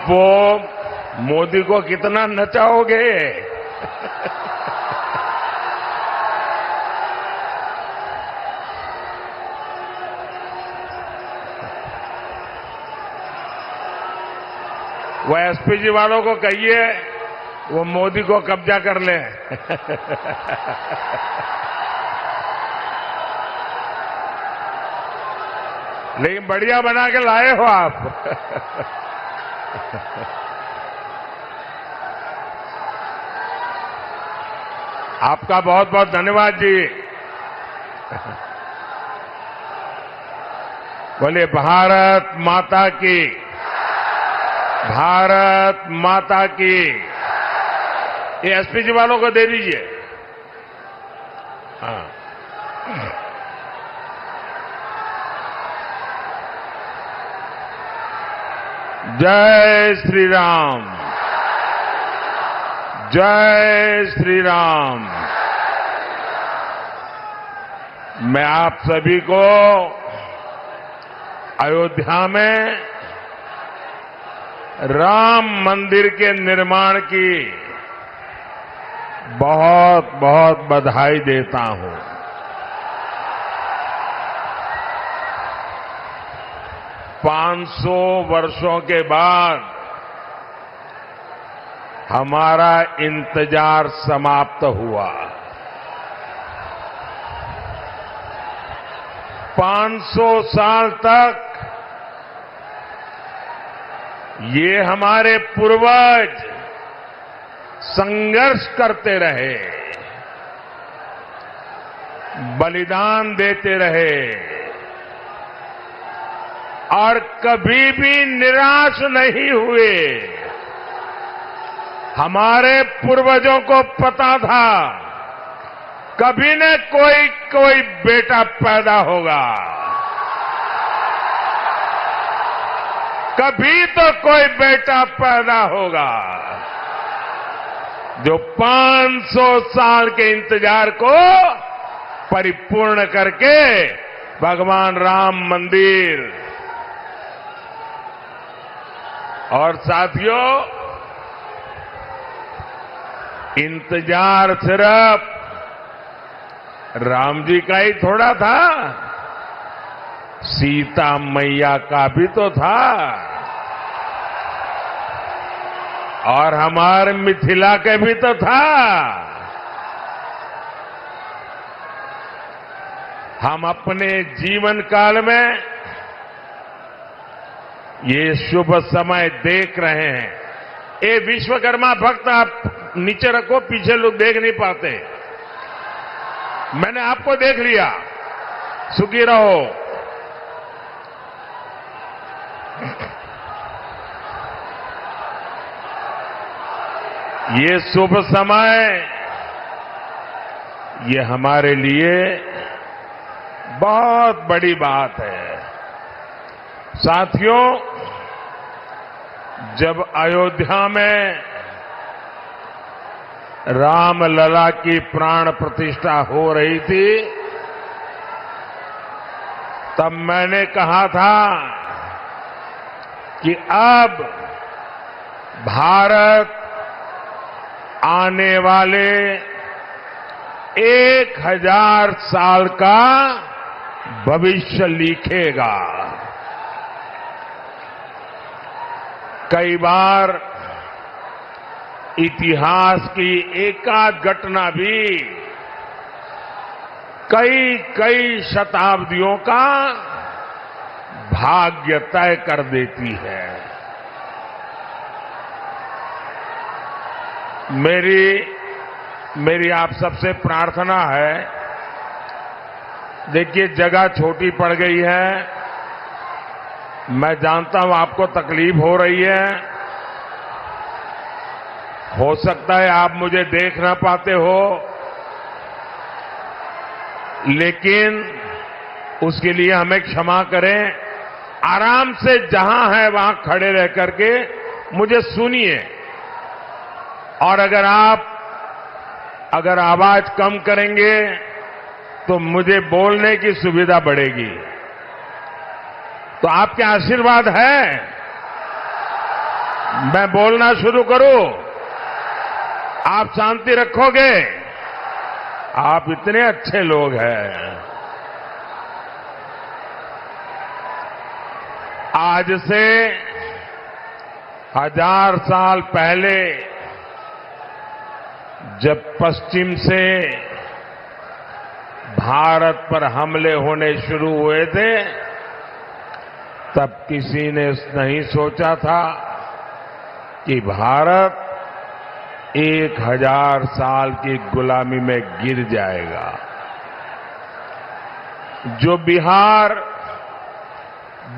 वो मोदी को कितना नचाओगे? वो एसपीजी वालों को कहिए वो मोदी को कब्जा कर ले। लेकिन बढ़िया बना के लाए हो आप। आपका बहुत बहुत धन्यवाद जी। बोलिए भारत माता की, भारत माता की। ये एसपीजी वालों को दे दीजिए। हाँ, जय श्री राम, जय श्री राम। मैं आप सभी को अयोध्या में राम मंदिर के निर्माण की बहुत बहुत बधाई देता हूं। पांच सौ वर्षों के बाद हमारा इंतजार समाप्त हुआ। 500 साल तक ये हमारे पूर्वज संघर्ष करते रहे, बलिदान देते रहे और कभी भी निराश नहीं हुए। हमारे पूर्वजों को पता था कभी न कोई बेटा पैदा होगा, कभी तो कोई बेटा पैदा होगा जो 500 साल के इंतजार को परिपूर्ण करके भगवान राम मंदिर। और साथियों, इंतजार सिर्फ राम जी का ही थोड़ा था, सीता मैया का भी तो था और हमारे मिथिला के भी तो था। हम अपने जीवन काल में ये शुभ समय देख रहे हैं। ये विश्वकर्मा भक्त आप नीचे रखो, पीछे लोग देख नहीं पाते। मैंने आपको देख लिया, सुखी रहो। ये शुभ समय, ये हमारे लिए बहुत बड़ी बात है। साथियों, जब अयोध्या में रामलला की प्राण प्रतिष्ठा हो रही थी, तब मैंने कहा था कि अब भारत आने वाले 1000 साल का भविष्य लिखेगा। कई बार इतिहास की एकाध घटना भी कई शताब्दियों का भाग्य तय कर देती है। मेरी आप सबसे प्रार्थना है, देखिए जगह छोटी पड़ गई है, मैं जानता हूं आपको तकलीफ हो रही है। हो सकता है आप मुझे देख ना पाते हो, लेकिन उसके लिए हमें क्षमा करें। आराम से जहां है वहां खड़े रह करके मुझे सुनिए, और अगर आवाज कम करेंगे तो मुझे बोलने की सुविधा बढ़ेगी। तो आपके आशीर्वाद है, मैं बोलना शुरू करूं, आप शांति रखोगे? आप इतने अच्छे लोग हैं। आज से 1000 साल पहले जब पश्चिम से भारत पर हमले होने शुरू हुए थे, तब किसी ने नहीं सोचा था कि भारत 1000 साल की गुलामी में गिर जाएगा। जो बिहार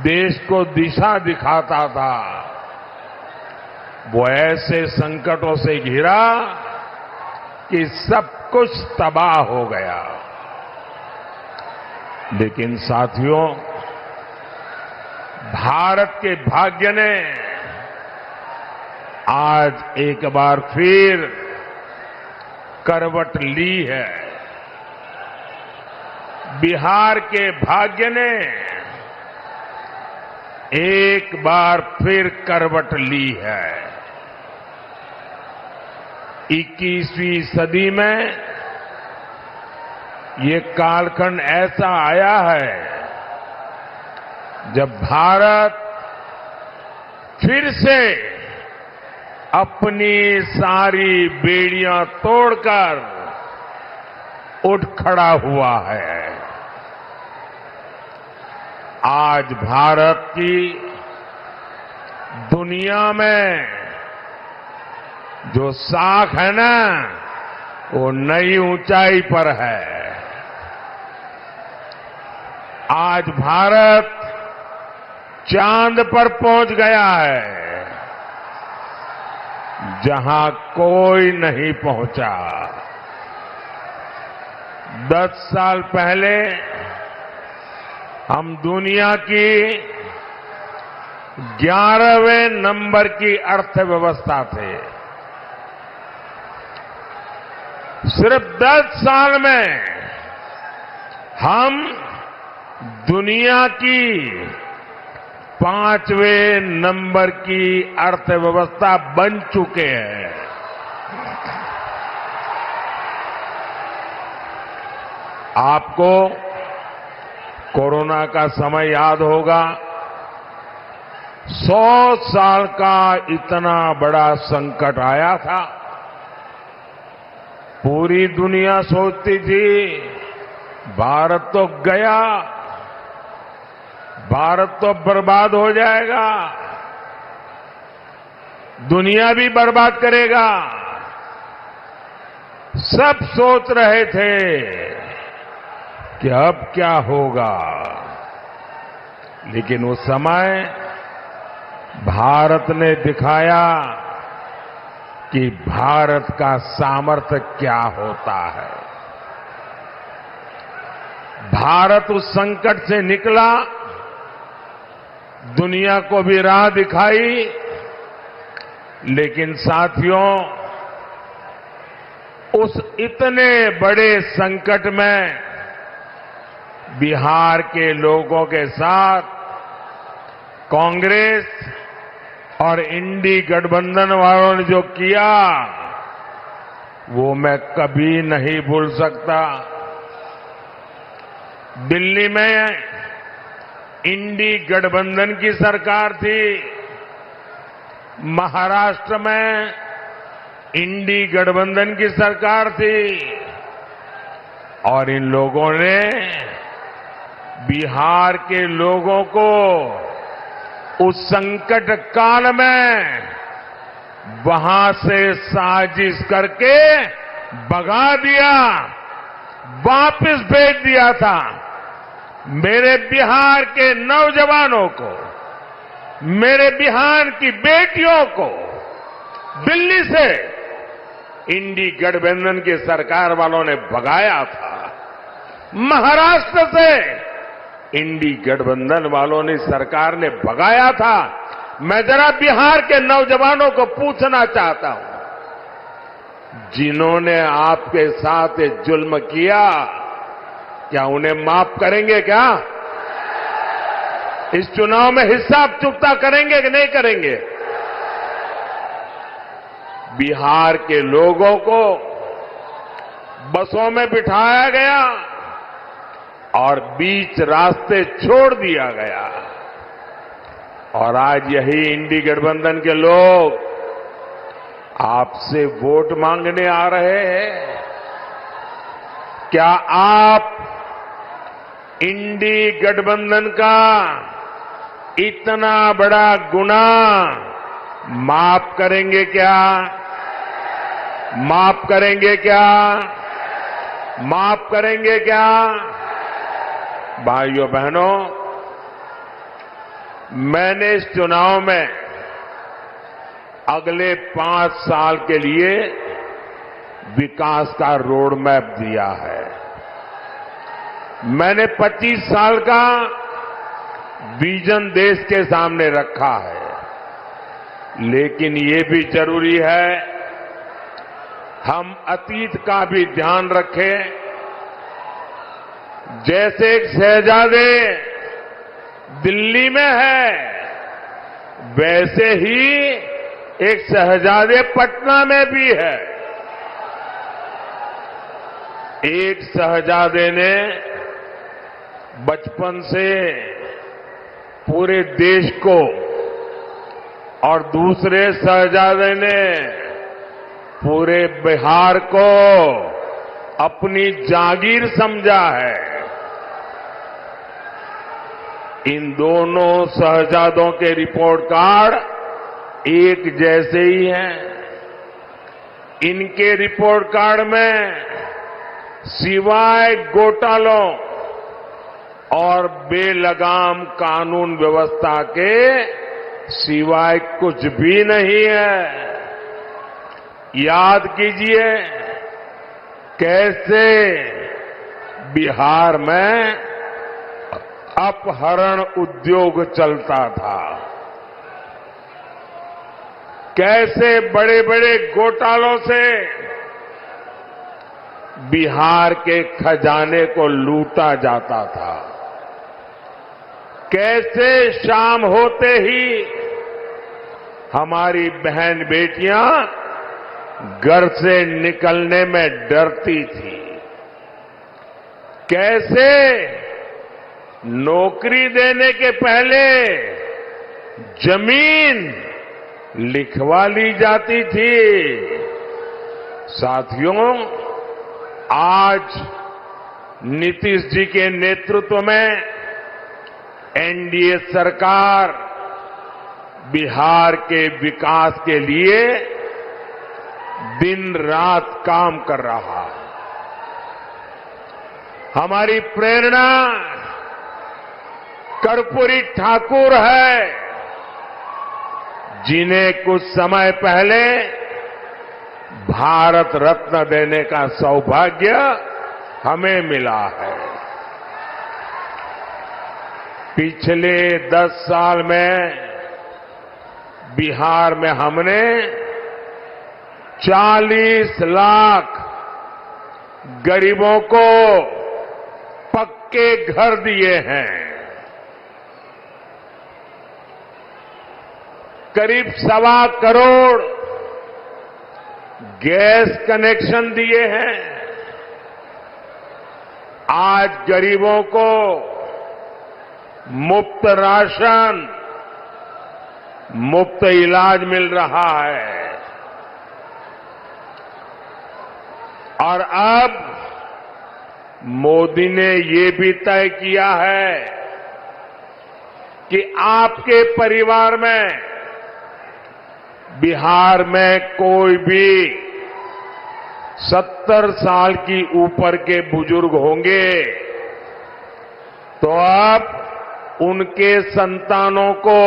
देश को दिशा दिखाता था, वो ऐसे संकटों से घिरा कि सब कुछ तबाह हो गया। लेकिन साथियों, भारत के भाग्य ने आज एक बार फिर करवट ली है। बिहार के भाग्य ने एक बार फिर करवट ली है। 21वीं सदी में ये कालखंड ऐसा आया है जब भारत फिर से अपनी सारी बेड़ियां तोड़कर उठ खड़ा हुआ है। आज भारत की दुनिया में जो साख है ना, वो नई ऊंचाई पर है। आज भारत चांद पर पहुंच गया है, जहां कोई नहीं पहुंचा। 10 साल पहले हम दुनिया की 11वें नंबर की अर्थव्यवस्था थे। सिर्फ 10 साल में हम दुनिया की 5वें नंबर की अर्थव्यवस्था बन चुके हैं। आपको कोरोना का समय याद होगा। 100 साल का इतना बड़ा संकट आया था। पूरी दुनिया सोचती थी भारत तो गया, भारत तो बर्बाद हो जाएगा, दुनिया भी बर्बाद करेगा। सब सोच रहे थे कि अब क्या होगा। लेकिन उस समय भारत ने दिखाया कि भारत का सामर्थ्य क्या होता है। भारत उस संकट से निकला, दुनिया को भी राह दिखाई। लेकिन साथियों, उस इतने बड़े संकट में बिहार के लोगों के साथ कांग्रेस और इंडी गठबंधन वालों ने जो किया, वो मैं कभी नहीं भूल सकता। दिल्ली में इंडी गठबंधन की सरकार थी, महाराष्ट्र में इंडी गठबंधन की सरकार थी, और इन लोगों ने बिहार के लोगों को उस संकट काल में वहां से साजिश करके भगा दिया, वापस भेज दिया था। मेरे बिहार के नौजवानों को, मेरे बिहार की बेटियों को दिल्ली से इंडी गठबंधन की सरकार वालों ने भगाया था। महाराष्ट्र से इंडी गठबंधन वालों ने, सरकार ने भगाया था। मैं जरा बिहार के नौजवानों को पूछना चाहता हूं, जिन्होंने आपके साथ ये जुल्म किया, क्या उन्हें माफ करेंगे? क्या इस चुनाव में हिसाब चुकता करेंगे कि नहीं करेंगे? बिहार के लोगों को बसों में बिठाया गया और बीच रास्ते छोड़ दिया गया। और आज यही इंडी गठबंधन के लोग आपसे वोट मांगने आ रहे हैं। क्या आप इंडी गठबंधन का इतना बड़ा गुनाह माफ करेंगे क्या? माफ करेंगे क्या? माफ करेंगे क्या? भाइयों बहनों, मैंने इस चुनाव में अगले 5 साल के लिए विकास का रोड मैप दिया है। मैंने 25 साल का विजन देश के सामने रखा है। लेकिन ये भी जरूरी है हम अतीत का भी ध्यान रखें। जैसे एक शहजादे दिल्ली में है, वैसे ही एक शहजादे पटना में भी है। एक शहजादे ने बचपन से पूरे देश को और दूसरे शहजादे ने पूरे बिहार को अपनी जागीर समझा है। इन दोनों शहजादों के रिपोर्ट कार्ड एक जैसे ही हैं। इनके रिपोर्ट कार्ड में सिवाय घोटालों और बेलगाम कानून व्यवस्था के सिवाय कुछ भी नहीं है। याद कीजिए कैसे बिहार में अपहरण उद्योग चलता था, कैसे बड़े बड़े घोटालों से बिहार के खजाने को लूटा जाता था, कैसे शाम होते ही हमारी बहन बेटियां घर से निकलने में डरती थी, कैसे नौकरी देने के पहले जमीन लिखवा ली जाती थी। साथियों, आज नीतीश जी के नेतृत्व में एनडीए सरकार बिहार के विकास के लिए दिन रात काम कर रहा है। हमारी प्रेरणा कर्पूरी ठाकुर है, जिन्हें कुछ समय पहले भारत रत्न देने का सौभाग्य हमें मिला है। पिछले 10 साल में बिहार में हमने 40 लाख गरीबों को पक्के घर दिए हैं। करीब 1.25 करोड़ गैस कनेक्शन दिए हैं। आज गरीबों को मुफ्त राशन, मुफ्त इलाज मिल रहा है। और अब मोदी ने ये भी तय किया है कि आपके परिवार में बिहार में कोई भी 70 साल की ऊपर के बुजुर्ग होंगे तो अब उनके संतानों को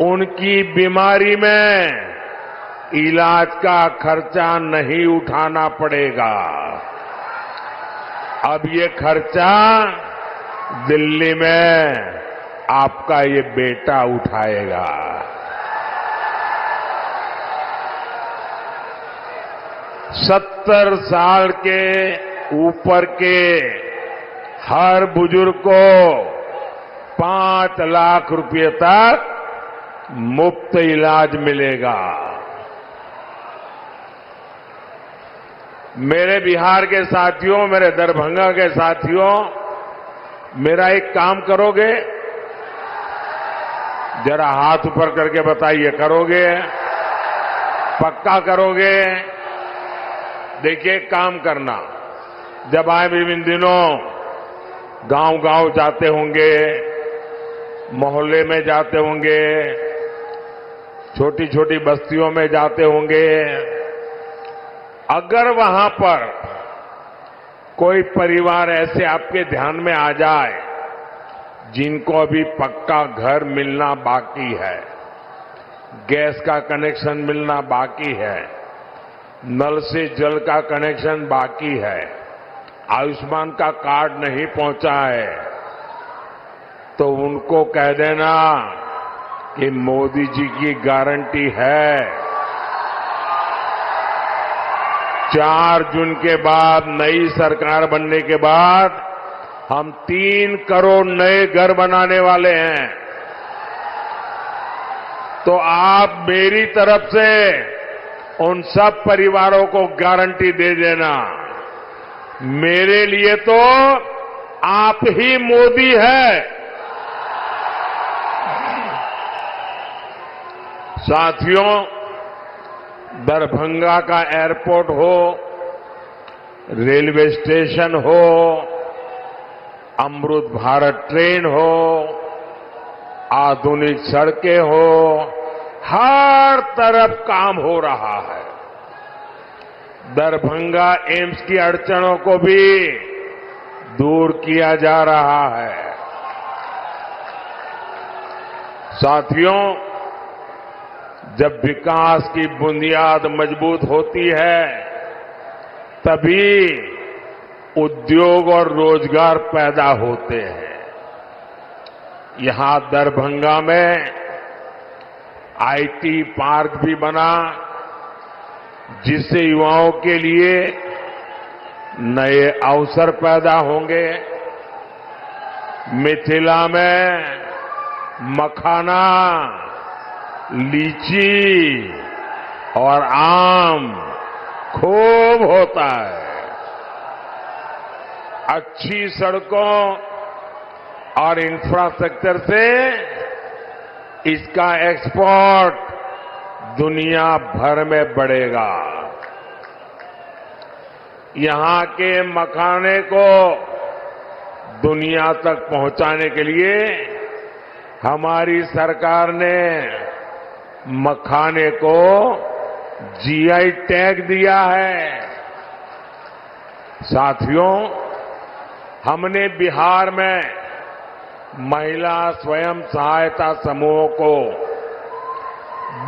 उनकी बीमारी में इलाज का खर्चा नहीं उठाना पड़ेगा। अब ये खर्चा दिल्ली में आपका ये बेटा उठाएगा। 70 साल के ऊपर के हर बुजुर्ग को 5 लाख रुपए तक मुफ्त इलाज मिलेगा। मेरे बिहार के साथियों, मेरे दरभंगा के साथियों, मेरा एक काम करोगे? जरा हाथ ऊपर करके बताइए, करोगे? पक्का करोगे? देखिए, काम करना। जब आए भी इन दिनों गांव-गांव जाते होंगे, मोहल्ले में जाते होंगे, छोटी छोटी बस्तियों में जाते होंगे, अगर वहां पर कोई परिवार ऐसे आपके ध्यान में आ जाए जिनको अभी पक्का घर मिलना बाकी है, गैस का कनेक्शन मिलना बाकी है, नल से जल का कनेक्शन बाकी है, आयुष्मान का कार्ड नहीं पहुंचा है, तो उनको कह देना कि मोदी जी की गारंटी है, 4 जून के बाद नई सरकार बनने के बाद हम 3 करोड़ नए घर बनाने वाले हैं। तो आप मेरी तरफ से उन सब परिवारों को गारंटी दे देना, मेरे लिए तो आप ही मोदी है। साथियों, दरभंगा का एयरपोर्ट हो, रेलवे स्टेशन हो, अमृत भारत ट्रेन हो, आधुनिक सड़कें हो, हर तरफ काम हो रहा है। दरभंगा एम्स की अड़चनों को भी दूर किया जा रहा है। साथियों, जब विकास की बुनियाद मजबूत होती है, तभी उद्योग और रोजगार पैदा होते हैं। यहां दरभंगा में आईटी पार्क भी बना, जिससे युवाओं के लिए नए अवसर पैदा होंगे। मिथिला में मखाना, लीची और आम खूब होता है। अच्छी सड़कों और इंफ्रास्ट्रक्चर से इसका एक्सपोर्ट दुनिया भर में बढ़ेगा। यहां के मखाने को दुनिया तक पहुंचाने के लिए हमारी सरकार ने मखाने को जीआई टैग दिया है। साथियों, हमने बिहार में महिला स्वयं सहायता समूहों को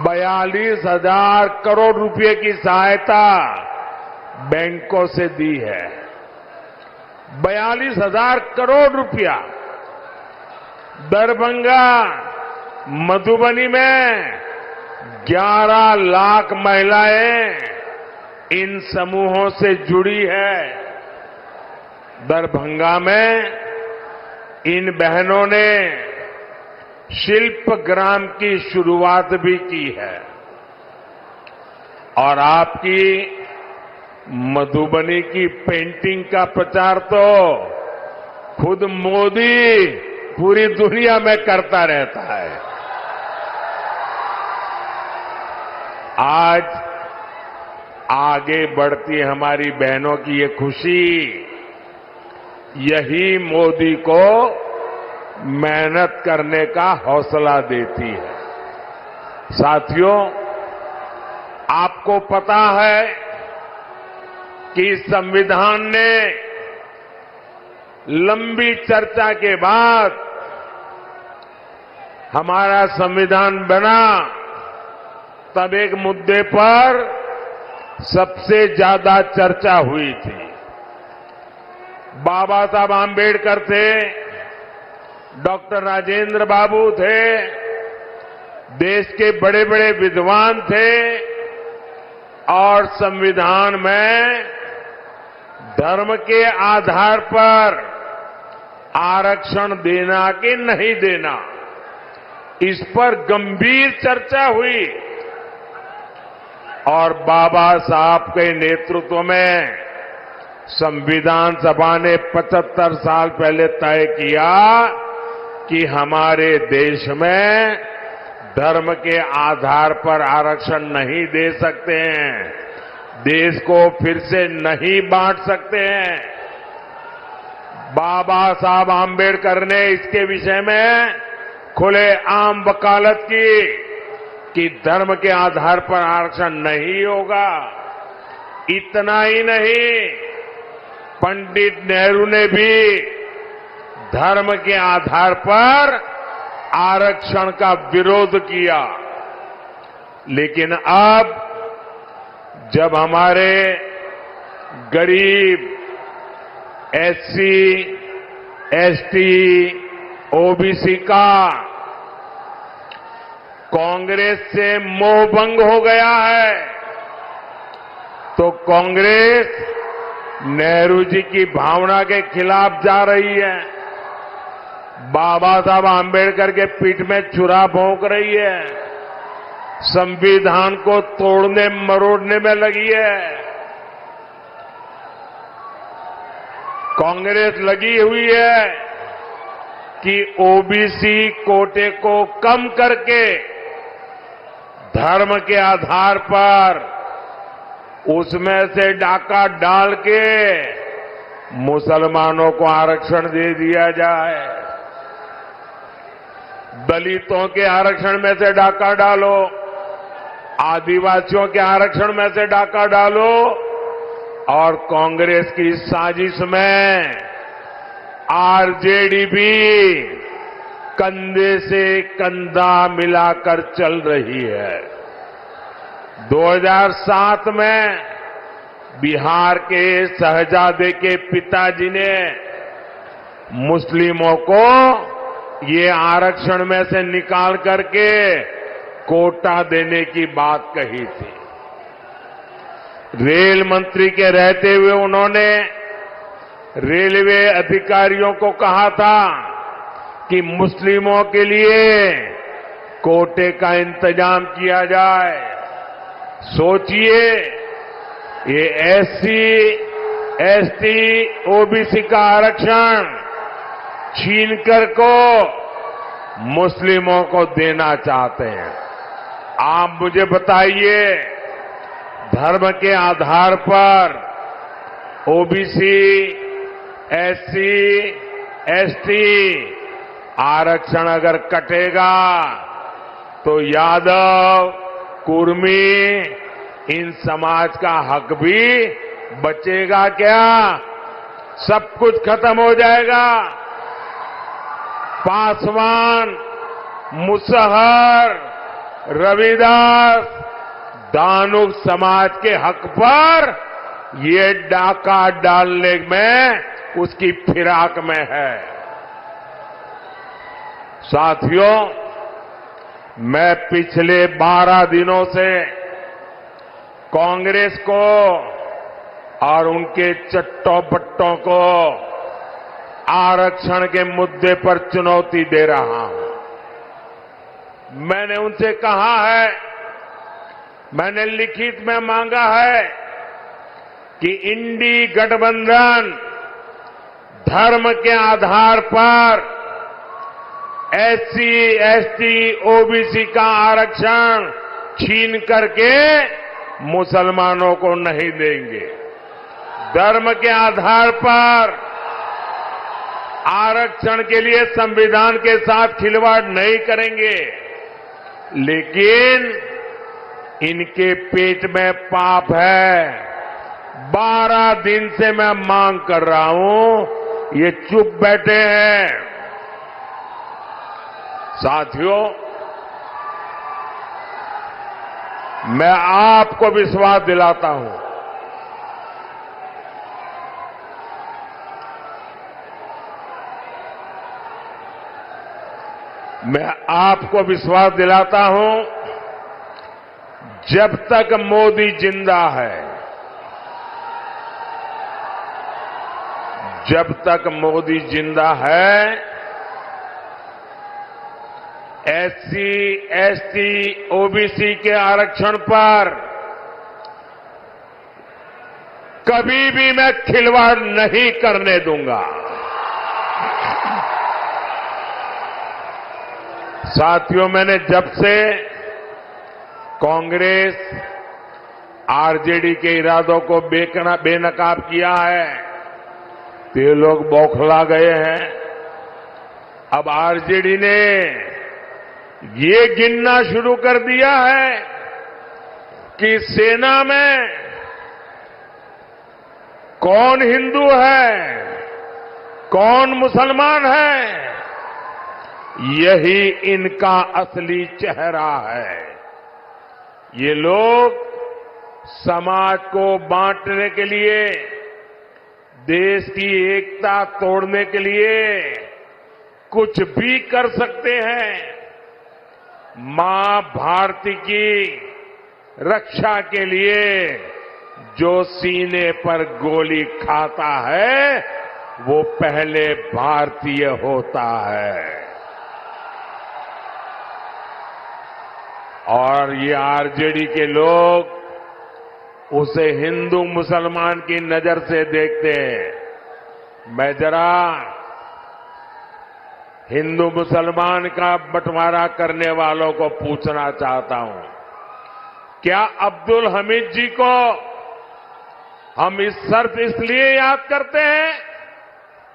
42,000 करोड़ रुपए की सहायता बैंकों से दी है। 42,000 करोड़ रुपया। दरभंगा, मधुबनी में 11 लाख महिलाएं इन समूहों से जुड़ी है। दरभंगा में इन बहनों ने शिल्प ग्राम की शुरुआत भी की है। और आपकी मधुबनी की पेंटिंग का प्रचार तो खुद मोदी पूरी दुनिया में करता रहता है। आज आगे बढ़ती हमारी बहनों की ये खुशी, यही मोदी को मेहनत करने का हौसला देती है। साथियों, आपको पता है कि संविधान ने लंबी चर्चा के बाद हमारा संविधान बना, तब एक मुद्दे पर सबसे ज्यादा चर्चा हुई थी। बाबा साहब आम्बेडकर थे, डॉक्टर राजेंद्र बाबू थे, देश के बड़े बड़े विद्वान थे और संविधान में धर्म के आधार पर आरक्षण देना कि नहीं देना, इस पर गंभीर चर्चा हुई। और बाबा साहब के नेतृत्व में संविधान सभा ने 75 साल पहले तय किया कि हमारे देश में धर्म के आधार पर आरक्षण नहीं दे सकते हैं, देश को फिर से नहीं बांट सकते हैं। बाबा साहब आम्बेडकर ने इसके विषय में खुले आम वकालत की कि धर्म के आधार पर आरक्षण नहीं होगा। इतना ही नहीं, पंडित नेहरू ने भी धर्म के आधार पर आरक्षण का विरोध किया। लेकिन अब जब हमारे गरीब एससी, एसटी, ओबीसी का कांग्रेस से मोहभंग हो गया है, तो कांग्रेस नेहरू जी की भावना के खिलाफ जा रही है, बाबा साहब आम्बेडकर के पीठ में छुरा भोंक रही है, संविधान को तोड़ने मरोड़ने में लगी है। कांग्रेस लगी हुई है कि ओबीसी कोटे को कम करके धर्म के आधार पर उसमें से डाका डाल के मुसलमानों को आरक्षण दे दिया जाए। दलितों के आरक्षण में से डाका डालो, आदिवासियों के आरक्षण में से डाका डालो, और कांग्रेस की साजिश में आरजेडी भी कंधे से कंधा मिलाकर चल रही है। 2007 में बिहार के शहजादे के पिताजी ने मुस्लिमों को ये आरक्षण में से निकाल करके कोटा देने की बात कही थी। रेल मंत्री के रहते हुए उन्होंने रेलवे अधिकारियों को कहा था कि मुस्लिमों के लिए कोटे का इंतजाम किया जाए। सोचिए, ये एससी, एसटी, ओबीसी का आरक्षण छीनकर को मुस्लिमों को देना चाहते हैं। आप मुझे बताइए, धर्म के आधार पर ओबीसी, एससी, एसटी आरक्षण अगर कटेगा तो यादव, कुर्मी, इन समाज का हक भी बचेगा क्या? सब कुछ खत्म हो जाएगा। पासवान, मुसहर, रविदास, दानुक समाज के हक पर ये डाका डालने में उसकी फिराक में है। साथियों, मैं पिछले 12 दिनों से कांग्रेस को और उनके चट्टोपट्टों को आरक्षण के मुद्दे पर चुनौती दे रहा हूं। मैंने उनसे कहा है, मैंने लिखित में मांगा है कि इंडी गठबंधन धर्म के आधार पर एससी, एसटी, ओबीसी का आरक्षण छीन करके मुसलमानों को नहीं देंगे। धर्म के आधार पर आरक्षण के लिए संविधान के साथ खिलवाड़ नहीं करेंगे, लेकिन इनके पेट में पाप है। 12 दिन से मैं मांग कर रहा हूं, ये चुप बैठे हैं। साथियों, मैं आपको विश्वास दिलाता हूं, मैं आपको विश्वास दिलाता हूं, जब तक मोदी जिंदा है, जब तक मोदी जिंदा है, एससी, एसटी, ओबीसी के आरक्षण पर कभी भी मैं खिलवाड़ नहीं करने दूंगा। साथियों, मैंने जब से कांग्रेस आरजेडी के इरादों को बेनकाब किया है तो ये लोग बौखला गए हैं। अब आरजेडी ने ये गिनना शुरू कर दिया है कि सेना में कौन हिंदू है, कौन मुसलमान है, यही इनका असली चेहरा है। ये लोग समाज को बांटने के लिए, देश की एकता तोड़ने के लिए कुछ भी कर सकते हैं। मां भारती की रक्षा के लिए जो सीने पर गोली खाता है वो पहले भारतीय होता है। और ये आरजेडी के लोग उसे हिंदू मुसलमान की नजर से देखते हैं। मैं जरा हिंदू मुसलमान का बंटवारा करने वालों को पूछना चाहता हूं, क्या अब्दुल हमीद जी को हम सिर्फ इसलिए याद करते हैं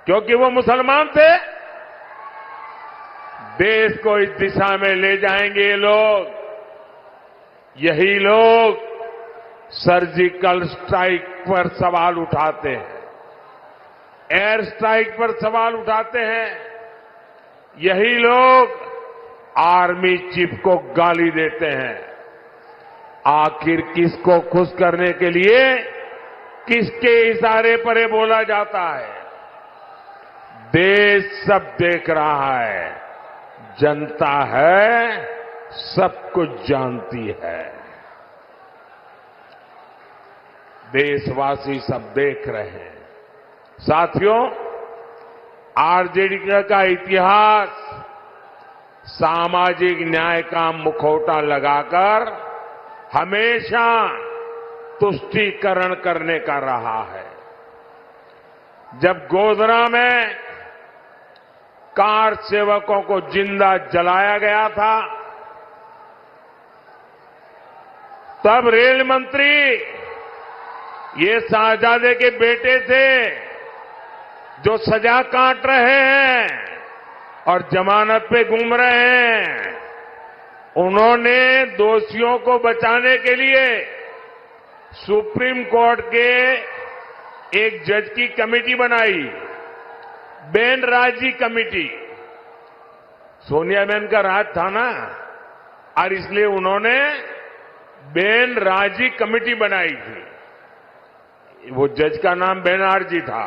क्योंकि वो मुसलमान थे? देश को इस दिशा में ले जाएंगे ये लोग। यही लोग सर्जिकल स्ट्राइक पर सवाल उठाते हैं, एयर स्ट्राइक पर सवाल उठाते हैं। यही लोग आर्मी चीफ को गाली देते हैं। आखिर किसको खुश करने के लिए किसके इशारे पर ये बोला जाता है? देश सब देख रहा है, जनता है, सब कुछ जानती है। देशवासी सब देख रहे हैं। साथियों, आरजेडी का इतिहास सामाजिक न्याय का मुखौटा लगाकर हमेशा तुष्टीकरण करने का रहा है। जब गोधरा में कार सेवकों को जिंदा जलाया गया था, तब रेल मंत्री ये शाहजादे के बेटे थे जो सजा काट रहे हैं और जमानत पे घूम रहे हैं। उन्होंने दोषियों को बचाने के लिए सुप्रीम कोर्ट के एक जज की कमेटी बनाई, बेन राजी कमेटी। सोनिया बहन का राज था ना, और इसलिए उन्होंने बेन राजी कमेटी बनाई थी। वो जज का नाम बेनर्जी था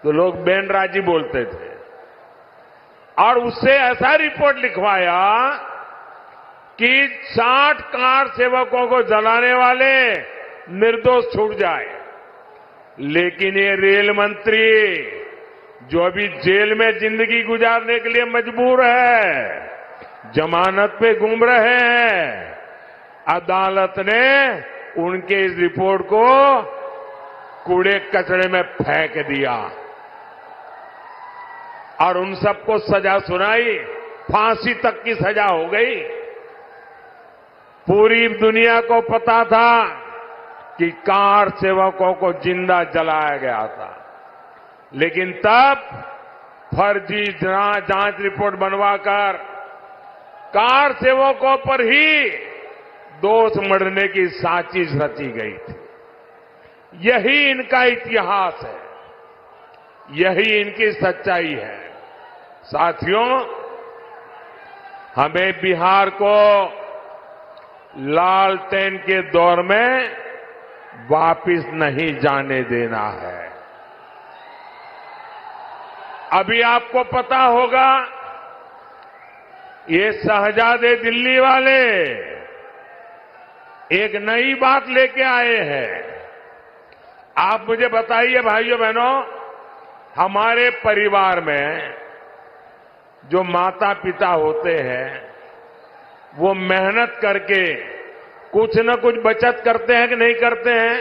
तो लोग बेन राजी बोलते थे। और उससे ऐसा रिपोर्ट लिखवाया कि 60 कार सेवकों को जलाने वाले निर्दोष छूट जाए। लेकिन ये रेल मंत्री जो अभी जेल में जिंदगी गुजारने के लिए मजबूर है, जमानत पे घूम रहे हैं, अदालत ने उनके इस रिपोर्ट को कूड़े कचरे में फेंक दिया और उन सबको सजा सुनाई। फांसी तक की सजा हो गई। पूरी दुनिया को पता था कि कार सेवकों को जिंदा जलाया गया था, लेकिन तब फर्जी जांच रिपोर्ट बनवाकर कार सेवकों पर ही दोष मढ़ने की साजिश रची गई थी। यही इनका इतिहास है, यही इनकी सच्चाई है। साथियों, हमें बिहार को लालटेन के दौर में वापिस नहीं जाने देना है। अभी आपको पता होगा, ये शहजादे दिल्ली वाले एक नई बात लेके आए हैं। आप मुझे बताइए भाइयों बहनों, हमारे परिवार में जो माता पिता होते हैं वो मेहनत करके कुछ न कुछ बचत करते हैं कि नहीं करते हैं?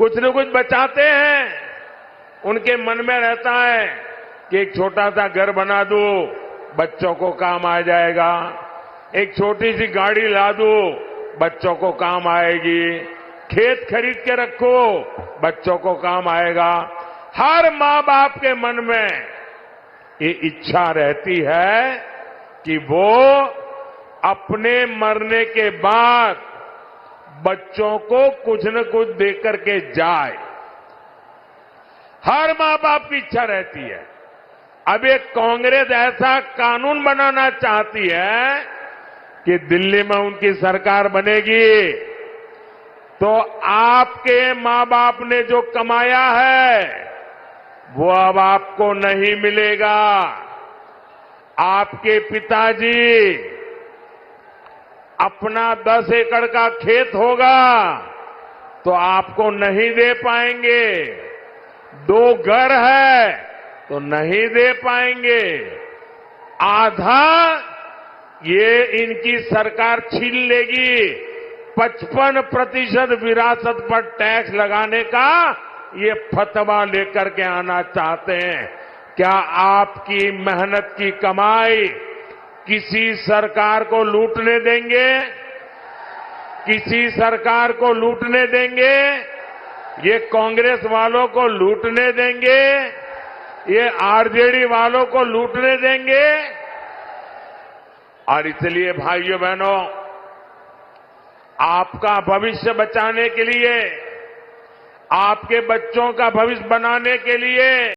कुछ न कुछ बचाते हैं। उनके मन में रहता है कि एक छोटा सा घर बना दो, बच्चों को काम आ जाएगा। एक छोटी सी गाड़ी ला दो, बच्चों को काम आएगी। खेत खरीद के रखो, बच्चों को काम आएगा। हर मां बाप के मन में ये इच्छा रहती है कि वो अपने मरने के बाद बच्चों को कुछ न कुछ देकर के जाए। हर मां बाप की इच्छा रहती है। अब एक कांग्रेस ऐसा कानून बनाना चाहती है कि दिल्ली में उनकी सरकार बनेगी तो आपके मां बाप ने जो कमाया है वो अब आपको नहीं मिलेगा। आपके पिताजी अपना 10 एकड़ का खेत होगा तो आपको नहीं दे पाएंगे। 2 घर है तो नहीं दे पाएंगे। आधा ये इनकी सरकार छीन लेगी। 55% विरासत पर टैक्स लगाने का ये फतवा लेकर के आना चाहते हैं। क्या आपकी मेहनत की कमाई किसी सरकार को लूटने देंगे? किसी सरकार को लूटने देंगे? ये कांग्रेस वालों को लूटने देंगे? ये आरजेडी वालों को लूटने देंगे? और इसलिए भाइयों बहनों, आपका भविष्य बचाने के लिए, आपके बच्चों का भविष्य बनाने के लिए